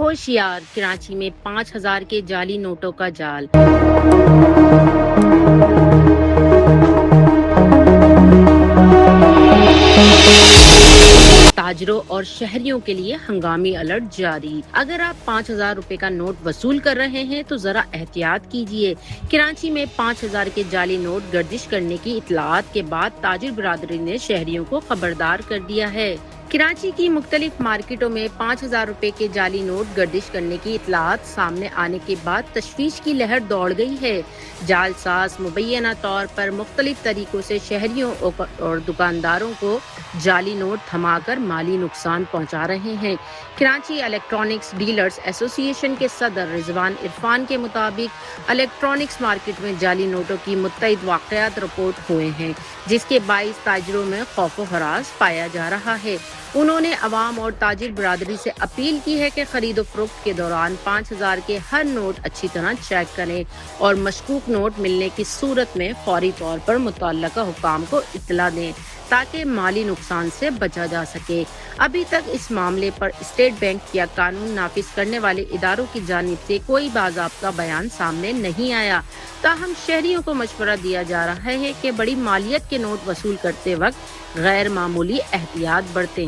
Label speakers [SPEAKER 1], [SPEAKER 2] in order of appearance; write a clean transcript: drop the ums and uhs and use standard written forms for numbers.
[SPEAKER 1] ہوشیار، کراچی میں 5,000 کے جعلی نوٹوں کا جال۔ تاجروں اور شہریوں کے لیے ہنگامی الرٹ جاری۔ اگر آپ 5,000 روپے کا نوٹ وصول کر رہے ہیں تو ذرا احتیاط کیجیے۔ کراچی میں 5,000 کے جعلی نوٹ گردش کرنے کی اطلاعات کے بعد تاجر برادری نے شہریوں کو خبردار کر دیا ہے۔ کراچی کی مختلف مارکیٹوں میں 5,000 روپے کے جعلی نوٹ گردش کرنے کی اطلاعات سامنے آنے کے بعد تشویش کی لہر دوڑ گئی ہے۔ جعل ساز مبینہ طور پر مختلف طریقوں سے شہریوں اور دکانداروں کو جعلی نوٹ تھما کر مالی نقصان پہنچا رہے ہیں۔ کراچی الیکٹرانکس ڈیلرز ایسوسی ایشن کے صدر رضوان عرفان کے مطابق الیکٹرانکس مارکیٹ میں جعلی نوٹوں کی متعدد واقعات رپورٹ ہوئے ہیں، جس کے باعث تاجروں میں خوف و ہراس پایا جا رہا ہے۔ انہوں نے عوام اور تاجر برادری سے اپیل کی ہے کہ خرید و فروخت کے دوران 5,000 کے ہر نوٹ اچھی طرح چیک کریں اور مشکوک نوٹ ملنے کی صورت میں فوری طور پر متعلقہ حکام کو اطلاع دیں تاکہ مالی نقصان سے بچا جا سکے۔ ابھی تک اس معاملے پر اسٹیٹ بینک یا قانون نافذ کرنے والے اداروں کی جانب سے کوئی باضابطہ بیان سامنے نہیں آیا، تاہم شہریوں کو مشورہ دیا جا رہا ہے کہ بڑی مالیت کے نوٹ وصول کرتے وقت غیر معمولی احتیاط برتیں۔